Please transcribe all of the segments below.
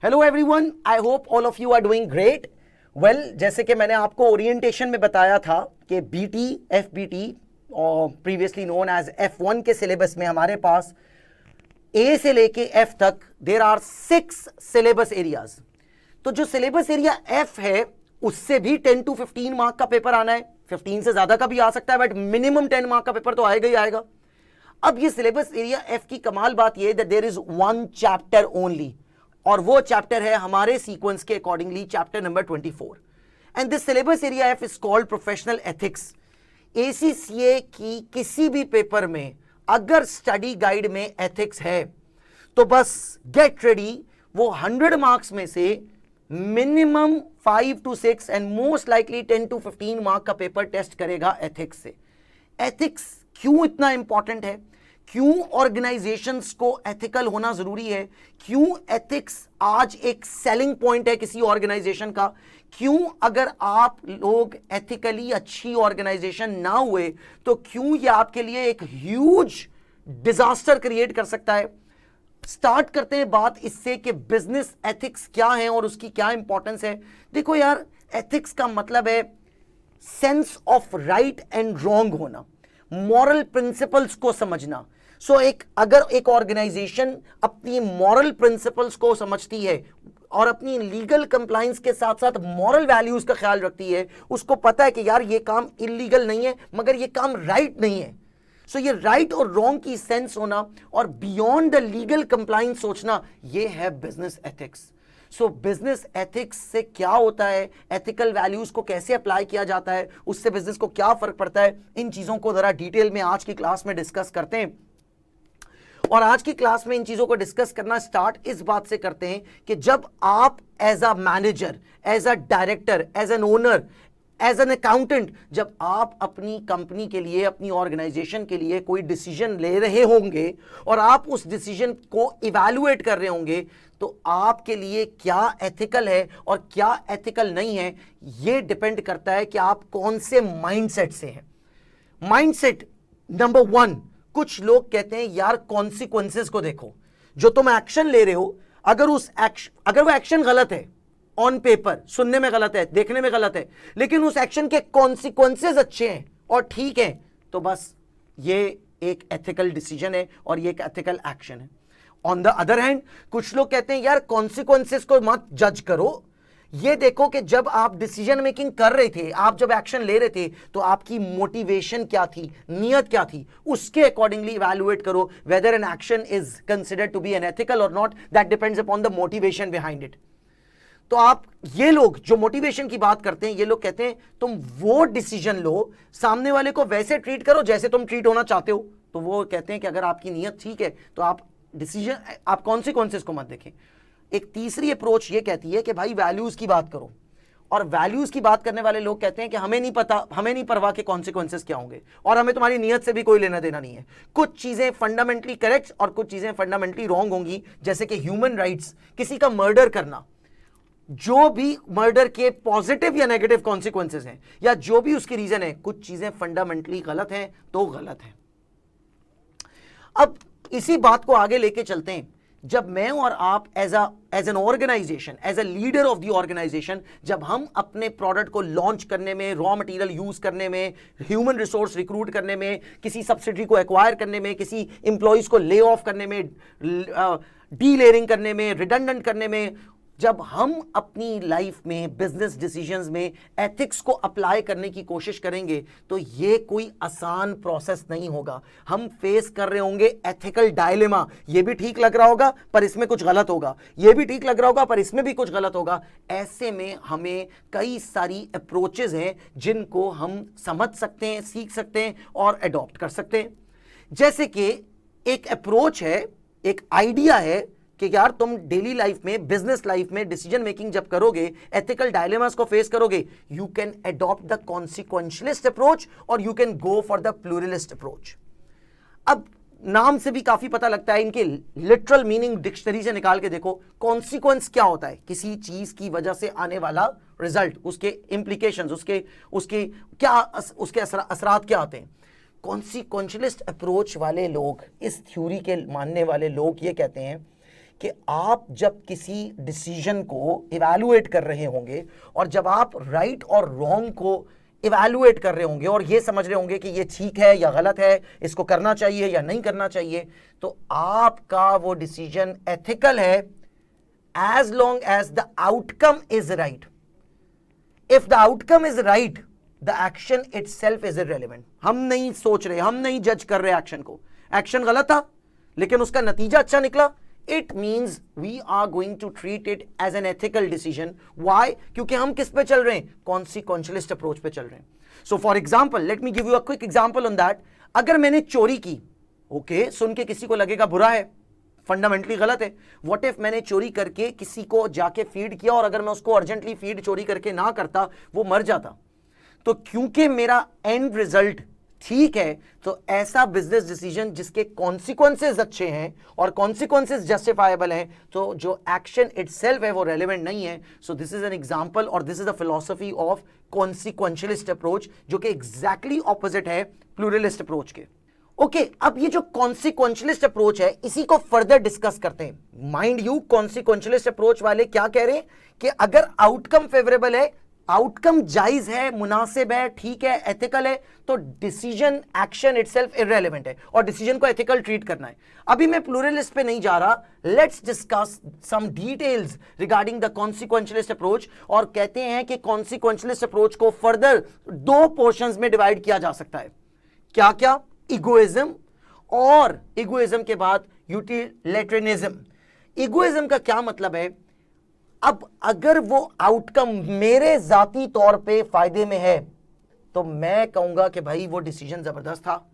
Hello everyone, I hope all of you are doing great. Well, जैसे कि मैंने आपको ओरिएंटेशन में बताया था कि बीटी, एफबीटी और प्रीवियसली नोन एज F1 के सिलेबस में हमारे पास ए से लेके एफ तक देर आर 6 सिलेबस एरियाज। तो जो सिलेबस एरिया एफ है उससे भी 10 to 15 मार्क का पेपर आना है। 15 से ज्यादा का भी आ सकता है, बट मिनिमम 10 मार्क का पेपर तो आएगा ही आएगा। अब ये सिलेबस एरिया एफ की कमाल बात ये that there is one chapter only, और वो चैप्टर है हमारे सीक्वेंस के accordingly chapter number 24। And this syllabus area F is called professional ethics. ACCA की किसी भी पेपर में अगर स्टडी गाइड में एथिक्स है तो बस गेट रेडी, वो 100 मार्क्स में से minimum 5 to 6 and most likely 10 to 15 mark का पेपर टेस्ट करेगा एथिक्स से। एथिक्स क्यों इतना इंपॉर्टेंट है, क्यों ऑर्गेनाइजेशंस को एथिकल होना जरूरी है, क्यों एथिक्स आज एक सेलिंग पॉइंट है किसी ऑर्गेनाइजेशन का, क्यों अगर आप लोग एथिकली अच्छी ऑर्गेनाइजेशन ना हुए तो क्यों ये आपके लिए एक ह्यूज डिजास्टर क्रिएट कर सकता है। स्टार्ट करते हैं बात इससे कि बिजनेस एथिक्स क्या है और उसकी क्या इंपॉर्टेंस है। देखो यार, एथिक्स का मतलब है sense of right and wrong होना, मॉरल प्रिंसिपल्स को समझना। अगर एक ऑर्गेनाइजेशन अपनी मॉरल प्रिंसिपल्स को समझती है और अपनी लीगल कंप्लायंस के साथ साथ मॉरल वैल्यूज का ख्याल रखती है, उसको पता है कि यार ये काम इलीगल नहीं है मगर ये काम राइट नहीं है, ये राइट और रॉन्ग की सेंस होना और बियॉन्ड द लीगल कंप्लायंस सोचना, ये है बिजनेस एथिक्स। बिजनेस एथिक्स से क्या होता है, एथिकल वैल्यूज को कैसे अप्लाई किया जाता है, उससे बिजनेस को क्या फर्क पड़ता है, इन चीजों को जरा डिटेल में आज की क्लास में डिस्कस करते हैं। और आज की क्लास में इन चीजों को डिस्कस करना स्टार्ट इस बात से करते हैं कि जब आप as a manager, as a director, as an owner, as an accountant, जब आप अपनी कंपनी के लिए, अपनी ऑर्गेनाइजेशन के लिए कोई डिसीजन ले रहे होंगे और आप उस डिसीजन को इवैल्यूएट कर रहे होंगे, तो आपके लिए क्या एथिकल है और क्या एथिकल नहीं है, यह डिपेंड करता है कि आप कौन से माइंडसेट से हैं। माइंडसेट नंबर 1, कुछ लोग कहते हैं यार कॉन्सिक्वेंसेस को देखो, जो तुम एक्शन ले रहे हो, अगर वो एक्शन गलत है, ऑन पेपर सुनने में गलत है, देखने में गलत है, लेकिन उस एक्शन के कॉन्सिक्वेंसेस अच्छे हैं और ठीक है, तो बस ये एक एथिकल डिसीजन है और ये एक एथिकल एक्शन है। ऑन द अदर हैंड, कुछ लोग कहते हैं यार कॉन्सिक्वेंसेस को मत जज करो, ये देखो कि जब आप डिसीजन मेकिंग कर रहे थे, आप जब एक्शन ले रहे थे, तो आपकी मोटिवेशन क्या थी, नियत क्या थी, उसके अकॉर्डिंगली इवैल्यूएट करो whether an action is considered to be an ethical और not, that depends upon the motivation behind it. तो आप, ये लोग जो मोटिवेशन की बात करते हैं, ये लोग कहते हैं तुम वो डिसीजन लो, सामने वाले को वैसे ट्रीट करो जैसे तुम ट्रीट होना चाहते हो। तो वो कहते हैं कि अगर आपकी नीयत ठीक है तो आप डिसीजन, आप कॉन्सिक्वेंसेस को मत देखें। एक तीसरी अप्रोच ये कहती है कि भाई वैल्यूज की बात करो, और वैल्यूज की बात करने वाले लोग कहते हैं कि हमें नहीं पता, हमें नहीं परवाह के कॉन्सिक्वेंसेस क्या होंगे और हमें तुम्हारी नीयत से भी कोई लेना देना नहीं है। कुछ चीजें फंडामेंटली करेक्ट और कुछ चीजें फंडामेंटली रॉन्ग होंगी, जैसे कि ह्यूमन राइट्स, किसी का मर्डर करना, जो भी मर्डर के पॉजिटिव या नेगेटिव कॉन्सिक्वेंसेस हैं या जो भी उसकी रीजन है, कुछ चीजें फंडामेंटली गलत हैं तो गलत है। अब इसी बात को आगे लेके चलते हैं। जब मैं और आप as an organisation, as a leader of the organisation, जब हम अपने प्रोडक्ट को लॉन्च करने में, रॉ मटेरियल यूज करने में, ह्यूमन रिसोर्स रिक्रूट करने में, किसी सब्सिडी को एक्वायर करने में, किसी इंप्लॉइज को ले ऑफ करने में, डी लेयरिंग करने में, रिडंडेंट करने में, जब हम अपनी लाइफ में, बिजनेस डिसीजंस में एथिक्स को अप्लाई करने की कोशिश करेंगे, तो ये कोई आसान प्रोसेस नहीं होगा। हम फेस कर रहे होंगे एथिकल डायलेमा, ये भी ठीक लग रहा होगा पर इसमें कुछ गलत होगा, ये भी ठीक लग रहा होगा पर इसमें भी कुछ गलत होगा। ऐसे में हमें कई सारी अप्रोचेज हैं जिनको हम समझ सकते हैं, सीख सकते हैं और अडॉप्ट कर सकते हैं। जैसे कि एक अप्रोच है, एक आइडिया है कि यार तुम डेली लाइफ में, बिजनेस लाइफ में डिसीजन मेकिंग जब करोगे, एथिकल डायलेमास को फेस करोगे, you can adopt the consequentialist approach और you can go for the pluralist approach. अब नाम से भी काफी पता लगता है, इनके लिटरल मीनिंग डिक्शनरी से निकाल के देखो। कॉन्सिक्वेंस क्या होता है? किसी चीज की वजह से आने वाला रिजल्ट, उसके इंप्लीकेशंस, उसके क्या, उसके असरात क्या आते हैं। कॉन्सिक्वेंशलिस्ट अप्रोच वाले लोग, इस थ्योरी के मानने वाले लोग ये कहते हैं कि आप जब किसी डिसीजन को इवैल्यूएट कर रहे होंगे और जब आप राइट और रॉन्ग को इवैल्यूएट कर रहे होंगे और ये समझ रहे होंगे कि ये ठीक है या गलत है, इसको करना चाहिए या नहीं करना चाहिए, तो आपका वो डिसीजन एथिकल है as long as the outcome is right. If the outcome is right, the action itself is irrelevant. हम नहीं सोच रहे, हम नहीं जज कर रहे एक्शन को, एक्शन गलत था लेकिन उसका नतीजा अच्छा निकला, it means we are going to treat it as an ethical decision. Why? क्योंकि हम किस पे चल रहे हैं, consequentialist approach पे चल रहे हैं. So for example, let me give you a quick example on that. अगर मैंने चोरी की, ओके, सुन के किसी को लगेगा बुरा है, फंडामेंटली गलत है. व्हाट इफ मैंने चोरी करके किसी को जाके फीड किया और अगर मैं उसको अर्जेंटली फीड चोरी करके ना करता, वो मर जाता, तो क्योंकि मेरा एंड रिजल्ट ठीक है, तो ऐसा बिजनेस डिसीजन जिसके कॉन्सिक्वेंसेस अच्छे हैं और कॉन्सिक्वेंसेस जस्टिफाइबल हैं, तो जो एक्शन इटसेल्फ है वो रेलेवेंट नहीं है. So this is an example और this is the philosophy of consequentialist approach, जो कि एग्जैक्टली ऑपोजिट है प्लूरलिस्ट अप्रोच के. ओके, अब ये जो कॉन्सिक्वेंशियलिस्ट अप्रोच है, इसी को फर्दर डिस्कस करते हैं. माइंड यू, कॉन्सिक्वेंशियलिस्ट अप्रोच वाले क्या कह रहे हैं कि अगर आउटकम फेवरेबल है, आउटकम जायज है, मुनासिब है, ठीक है, एथिकल है, तो डिसीजन एक्शन इटसेल्फ इररेलेवेंट है और डिसीजन को एथिकल ट्रीट करना है. अभी मैं प्लूरलिस्ट पे नहीं जा रहा, let's discuss some details regarding the consequentialist approach. और कहते हैं कि कॉन्सिक्वेंशियलिस्ट अप्रोच को फर्दर दो पोर्शंस में डिवाइड किया जा सकता है. क्या क्या? इगोइज्म और इगोइज्म के बाद यूटिलिटेरियनिज्म. इगोइज्म का क्या मतलब है? अब अगर वो आउटकम मेरे जाती तौर पे फायदे में है, तो मैं कहूंगा कि भाई वो डिसीजन जबरदस्त था.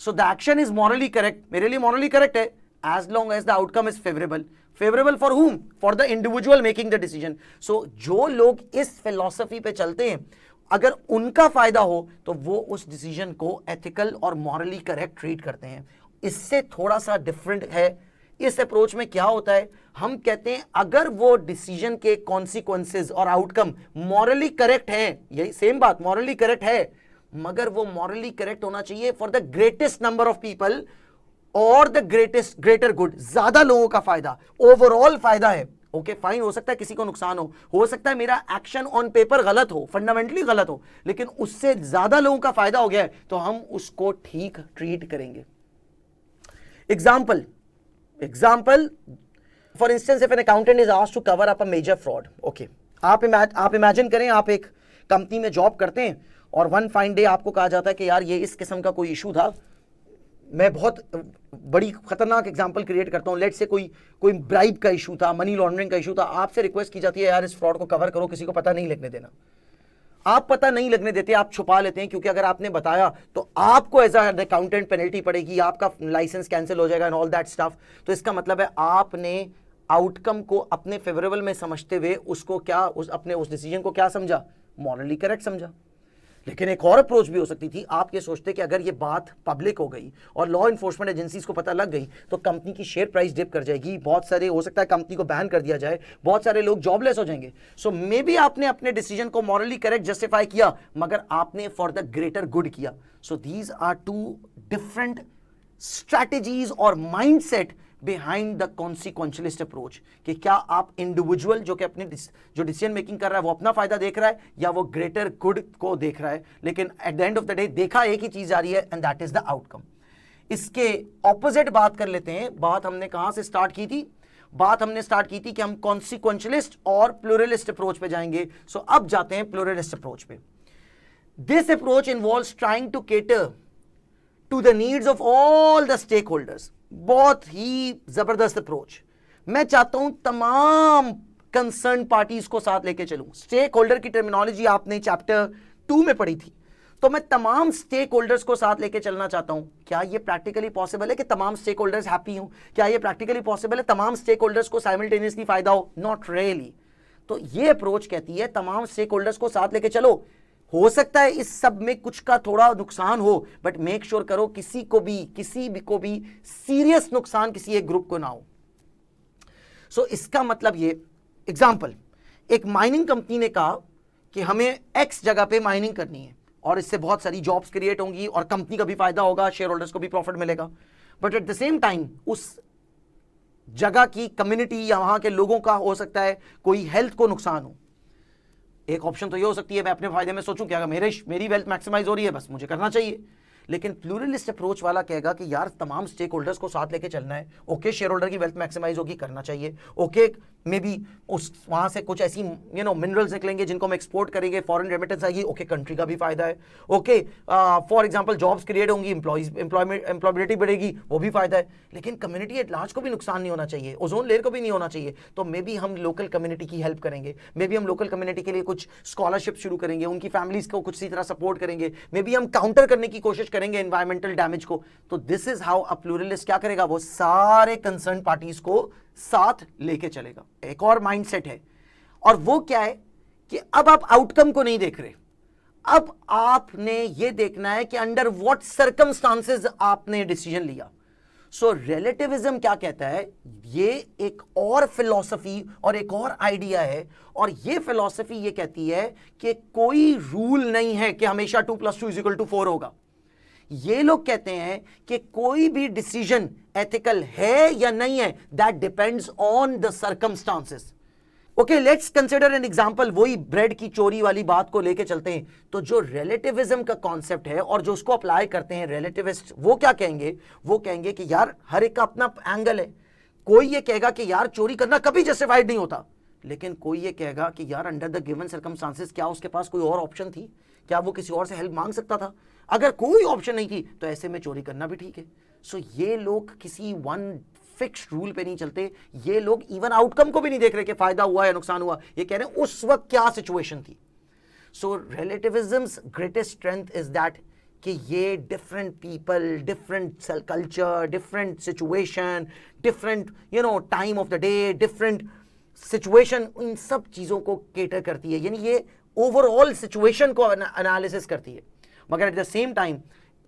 So the action is morally correct, मेरे लिए मॉरली करेक्ट है, as long as the outcome is favourable. Favourable for whom? For the individual making the decision. So जो लोग इस फिलॉसफी पे चलते हैं, अगर उनका फायदा हो तो वो उस डिसीजन को एथिकल और मॉरली करेक्ट ट्रीट करते हैं. इससे थोड़ा सा डिफरेंट है. इस अप्रोच में क्या होता है, हम कहते हैं अगर वो डिसीजन के कॉन्सिक्वेंसेस और आउटकम मॉरली करेक्ट हैं, यही सेम बात, मॉरली करेक्ट है, मगर वो मॉरली करेक्ट होना चाहिए for the greatest number of people और द ग्रेटर गुड, ज्यादा लोगों का फायदा, ओवरऑल फायदा है. ओके फाइन, हो सकता है किसी को नुकसान हो सकता है मेरा एक्शन ऑन पेपर गलत हो, फंडामेंटली गलत हो, लेकिन उससे ज्यादा लोगों का फायदा हो गया है, तो हम उसको ठीक ट्रीट करेंगे. Example for instance, if an accountant is asked to cover up a major fraud. Okay, आप इमेजिन करें, आप एक कंपनी में जॉब करते हैं और वन फाइन डे आपको कहा जाता है कि यार ये इस किस्म का कोई इशू था. मैं बहुत बड़ी खतरनाक एग्जांपल क्रिएट करता हूं, लेट्स से कोई ब्राइब का इशू था, मनी लॉन्ड्रिंग का इशू था. आपसे रिक्वेस्ट की जाती है यार इस फ्रॉड को कवर करो, किसी को पता नहीं लगने देना. आप पता नहीं लगने देते, आप छुपा लेते हैं, क्योंकि अगर आपने बताया तो आपको एज अ अकाउंटेंट पेनल्टी पड़ेगी, आपका लाइसेंस कैंसिल हो जाएगा एंड ऑल दैट स्टफ. तो इसका मतलब है आपने आउटकम को अपने फेवरेबल में समझते हुए उसको क्या अपने उस डिसीजन को क्या समझा, मॉरली करेक्ट समझा. लेकिन एक और अप्रोच भी हो सकती थी, आप ये सोचते कि अगर ये बात पब्लिक हो गई और लॉ इन्फोर्समेंट एजेंसीज को पता लग गई तो कंपनी की शेयर प्राइस डिप कर जाएगी, बहुत सारे, हो सकता है कंपनी को बैन कर दिया जाए, बहुत सारे लोग जॉबलेस हो जाएंगे. सो मे बी आपने अपने डिसीजन को मॉरली करेक्ट जस्टिफाई किया, मगर आपने फॉर द ग्रेटर गुड किया. So these are two different strategies और mindset behind the consequentialist approach, कि क्या आप इंडिविजुअल जो कि अपने जो डिसीजन मेकिंग कर रहा है वो अपना फायदा देख रहा है या वो ग्रेटर गुड को देख रहा है. लेकिन at the end of the day देखा एक ही चीज आ रही है, and that is the outcome. इसके ऑपोजिट बात कर लेते हैं. बात हमने कहां से स्टार्ट की थी? बात हमने स्टार्ट की थी कि हम कॉन्सिक्वेंशियलिस्ट और प्लूरलिस्ट अप्रोच पे जाएंगे. सो अब जाते हैं प्लूरलिस्ट अप्रोच पे. This approach involves trying to cater to the needs of all the stakeholders. बहुत ही जबरदस्त अप्रोच. मैं चाहता हूं तमाम कंसर्न पार्टीज को साथ लेके चलूं. स्टेक होल्डर की टर्मिनोलॉजी आपने चैप्टर 2 में पढ़ी थी, तो मैं तमाम स्टेक होल्डर्स को साथ लेके चलना चाहता हूं. क्या यह प्रैक्टिकली पॉसिबल है कि तमाम स्टेक होल्डर्स हैप्पी हों? क्या यह प्रैक्टिकली पॉसिबल है तमाम स्टेक होल्डर्स को साइमल्टेनियसली फायदा हो? Not really. तो यह अप्रोच कहती है तमाम स्टेक होल्डर्स को साथ लेके चलो. हो सकता है इस सब में कुछ का थोड़ा नुकसान हो, बट मेक श्योर करो किसी को भी सीरियस नुकसान किसी एक ग्रुप को ना हो. सो इसका मतलब ये, एग्जांपल, एक माइनिंग कंपनी ने कहा कि हमें एक्स जगह पे माइनिंग करनी है और इससे बहुत सारी जॉब्स क्रिएट होंगी और कंपनी का भी फायदा होगा, शेयर होल्डर्स को भी प्रॉफिट मिलेगा. But at the same time उस जगह की, कम्युनिटी या वहां के लोगों का हो सकता है कोई हेल्थ को नुकसान हो। एक ऑप्शन तो ये हो सकती है मैं अपने फायदे में सोचूं कि अगर मेरी वेल्थ मैक्सिमाइज हो रही है बस मुझे करना चाहिए। लेकिन प्लूरलिस्ट अप्रोच वाला कहेगा कि यार तमाम स्टेक होल्डर्स को साथ लेके चलना है। ओके, शेयर होल्डर की वेल्थ मैक्सिमाइज होगी, करना चाहिए। ओके, मे बी उस वहां से कुछ ऐसी मिनरल्स निकलेंगे जिनको हम एक्सपोर्ट करेंगे, फॉरेन रेमिटेंस आएगी, ओके कंट्री का भी फायदा है। Okay, for example jobs create होंगी, एम्प्लॉयबिलिटी बढ़ेगी, वो भी फायदा है। लेकिन कम्युनिटी एट लार्ज को भी नुकसान नहीं होना चाहिए, ओजोन लेयर को भी नहीं होना चाहिए। तो मे बी हम लोकल कम्युनिटी की हेल्प करेंगे, मे बी हम लोकल कम्युनिटी के लिए कुछ स्कॉलरशिप शुरू करेंगे, उनकी फैमिलीज को कुछ तरह सपोर्ट करेंगे, मे बी हम काउंटर करने की कोशिश करेंगे एनवायरमेंटल डैमेज को। तो this is how a pluralist क्या करेगा, वो सारे कंसर्न पार्टीज को साथ लेके चलेगा। एक और माइंडसेट है, और वो क्या है कि अब आप आउटकम को नहीं देख रहे, अब आपने ये देखना है कि अंडर व्हाट सर्कमस्टांसेस आपने डिसीजन लिया। सो रिलेटिविज्म क्या कहता है, ये एक और फिलॉसफी और एक और आइडिया है, और ये फिलॉसफी ये कहती है कि कोई रूल नहीं है कि हमेशा 2 + 2 = 4 होगा। ये लोग कहते हैं कि कोई भी डिसीजन एथिकल है या नहीं है, that depends on the circumstances. Okay, let's consider an example, वही ब्रेड की चोरी वाली बात को लेके चलते हैं। तो जो रिलेटिविज्म का कॉन्सेप्ट है और जो उसको अप्लाई करते हैं रिलेटिविस्ट, वो क्या कहेंगे, वो कहेंगे कि यार हर एक का अपना एंगल है। कोई ये कहेगा कि यार चोरी करना कभी जस्टिफाइड नहीं होता, लेकिन कोई ये कहेगा कि यार अंडर द गिवन सर्कमस्टांसेस क्या उसके पास कोई और ऑप्शन थी, क्या वो किसी और से हेल्प मांग सकता था? अगर कोई ऑप्शन नहीं थी तो ऐसे में चोरी करना भी ठीक है। सो ये लोग किसी वन फिक्स्ड रूल पे नहीं चलते, ये लोग इवन आउटकम को भी नहीं देख रहे कि फायदा हुआ या नुकसान हुआ, ये कह रहे हैं उस वक्त क्या सिचुएशन थी। So relativism's greatest strength is that कि ये different people, different culture, different situation, different time of the day, different situation, इन सब चीजों को केटर करती है, यानी ये ओवरऑल सिचुएशन को एनालिसिस करती है। मगर एट द सेम टाइम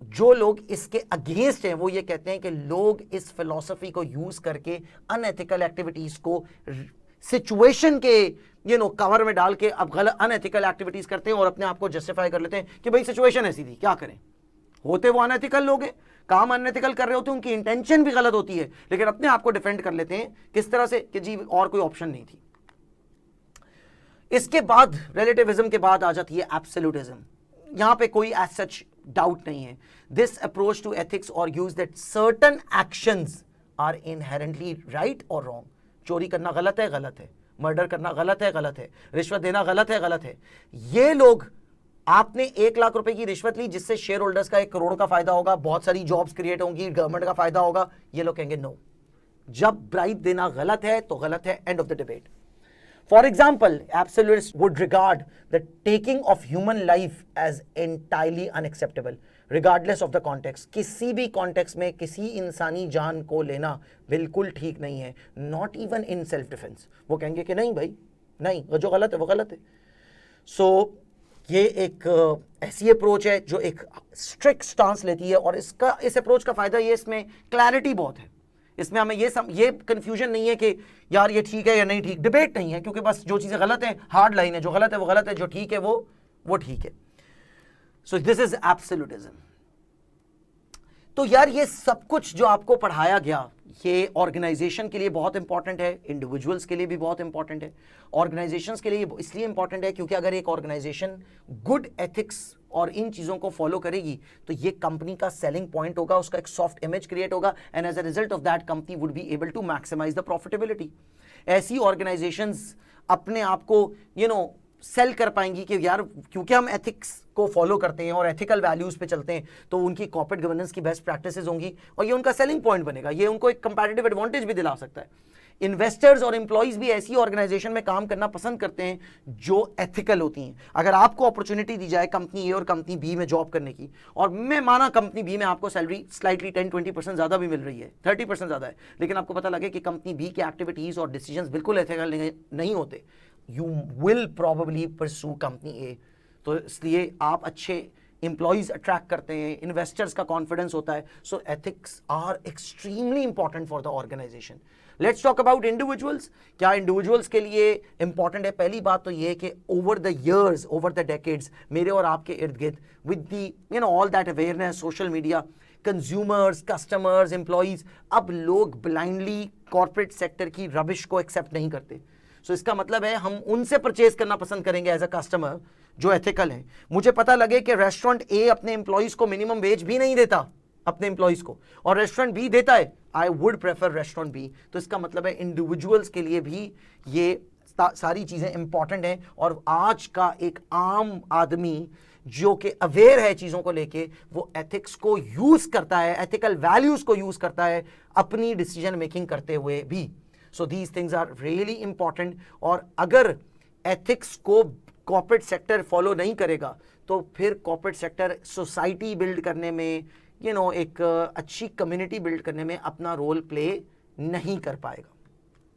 जो लोग इसके अगेंस्ट हैं वो ये कहते हैं कि लोग इस फिलॉसफी को यूज करके अनएथिकल एक्टिविटीज को सिचुएशन के कवर में डाल के अब गलत अनएथिकल एक्टिविटीज करते हैं और अपने आप को जस्टिफाई कर लेते हैं कि भाई सिचुएशन ऐसी थी, क्या करें। होते वो अनएथिकल लोग हैं, काम अनएथिकल कर रहे होते हैं, उनकी इंटेंशन भी गलत होती है, लेकिन अपने आप को डिफेंड कर लेते हैं किस तरह से कि जी और कोई ऑप्शन नहीं थी। इसके बाद रिलेटिविज्म के बाद आ जाती है एब्सोल्यूटिज्म। यहां पे कोई एज सच डाउट नहीं है। दिस अप्रोच टू एथिक्स और use that certain actions are inherently right और रॉन्ग। चोरी करना गलत है, गलत है। मर्डर करना गलत है, गलत है। रिश्वत देना गलत है, गलत है। ये लोग, आपने 1 लाख रुपए की रिश्वत ली जिससे शेयर होल्डर्स का 1 करोड़ का फायदा होगा, बहुत सारी जॉब्स क्रिएट होंगी, गवर्नमेंट का फायदा होगा, ये लोग कहेंगे नो, जब ब्राइब देना गलत है तो गलत है, end of the debate. For example, absolutists would regard the taking of human life as entirely unacceptable, regardless of the context. किसी भी context में किसी इंसानी जान को लेना बिल्कुल ठीक नहीं है, not even in self defense। वो कहेंगे कि नहीं भाई, नहीं, वो जो गलत है वो गलत है। So ये एक ऐसी अप्रोच है जो एक स्ट्रिक्ट स्टांस लेती है, और इस अप्रोच का फायदा ये, इसमें क्लैरिटी बहुत है। इसमें हमें ये कंफ्यूजन नहीं है कि यार ये ठीक है या नहीं ठीक, डिबेट नहीं है, क्योंकि बस जो चीजें गलत है हार्ड लाइन है, जो गलत है वो गलत है, जो ठीक है वो ठीक है। So this is absolutism. तो यार ये सब कुछ जो आपको पढ़ाया गया, ये ऑर्गेनाइजेशन के लिए बहुत इंपॉर्टेंट है, इंडिविजुअल्स के लिए भी बहुत इंपॉर्टेंट है। ऑर्गेनाइजेशंस के लिए इसलिए इंपॉर्टेंट है क्योंकि अगर एक ऑर्गेनाइजेशन गुड एथिक्स और इन चीजों को फॉलो करेगी तो ये कंपनी का सेलिंग पॉइंट होगा, उसका एक सॉफ्ट इमेज क्रिएट होगा, and as a result of that company would be able to maximise the profitability. ऐसी ऑर्गेनाइजेशंस अपने आप को सेल कर पाएंगी कि यार क्योंकि हम एथिक्स को फॉलो करते हैं और एथिकल वैल्यूज पे चलते हैं, तो उनकी कॉर्पोरेट गवर्नेंस की बेस्ट प्रैक्टिसेस होंगी और ये उनका सेलिंग पॉइंट बनेगा, ये उनको एक कंपैरेटिव एडवांटेज भी दिला सकता है। इन्वेस्टर्स और एम्प्लॉइज भी ऐसी ऑर्गेनाइजेशन में काम करना पसंद करते हैं जो एथिकल होती हैं। अगर आपको अपॉर्चुनिटी दी जाए कंपनी ए और कंपनी बी में जॉब करने की, और मैं माना कंपनी बी में आपको सैलरी स्लाइटली 10-20% ज़्यादा भी मिल रही है, 30% ज़्यादा है, लेकिन आपको पता लगे कि कंपनी बी की एक्टिविटीज़ और डिसीजंस बिल्कुल एथिकल नहीं होते, you will probably pursue company A. तो इसलिए आप अच्छे एम्प्लॉइज अट्रैक्ट करते हैं, इन्वेस्टर्स का कॉन्फिडेंस होता है। So ethics are extremely important for the organisation. Let's talk about individuals. क्या इंडिविजुअल्स के लिए इंपॉर्टेंट है? पहली बात तो ये कि over the years, over the decades, मेरे और आपके इर्द गिर्द with the all that awareness, social media, consumers, customers, employees, अब लोग ब्लाइंडली कॉर्पोरेट सेक्टर की रबिश को एक्सेप्ट नहीं करते। सो इसका मतलब है हम उनसे परचेज करना पसंद करेंगे एज अ कस्टमर जो एथिकल है। मुझे पता लगे कि रेस्टोरेंट ए अपने एम्प्लॉइज को मिनिमम वेज भी नहीं देता अपने एम्प्लॉइज को, और रेस्टोरेंट बी देता है, I would prefer restaurant B. तो इसका मतलब है इंडिविजुअल्स के लिए भी ये सारी चीजें इंपॉर्टेंट हैं, और आज का एक आम आदमी जो कि अवेयर है चीजों को लेके, वो एथिक्स को यूज करता है, एथिकल वैल्यूज को यूज करता है अपनी डिसीजन मेकिंग करते हुए भी। So these things are really important. और अगर एथिक्स को कॉर्पोरेट सेक्टर फॉलो नहीं करेगा तो फिर कॉर्पोरेट सेक्टर सोसाइटी बिल्ड करने में, एक अच्छी कम्युनिटी बिल्ड करने में अपना रोल प्ले नहीं कर पाएगा।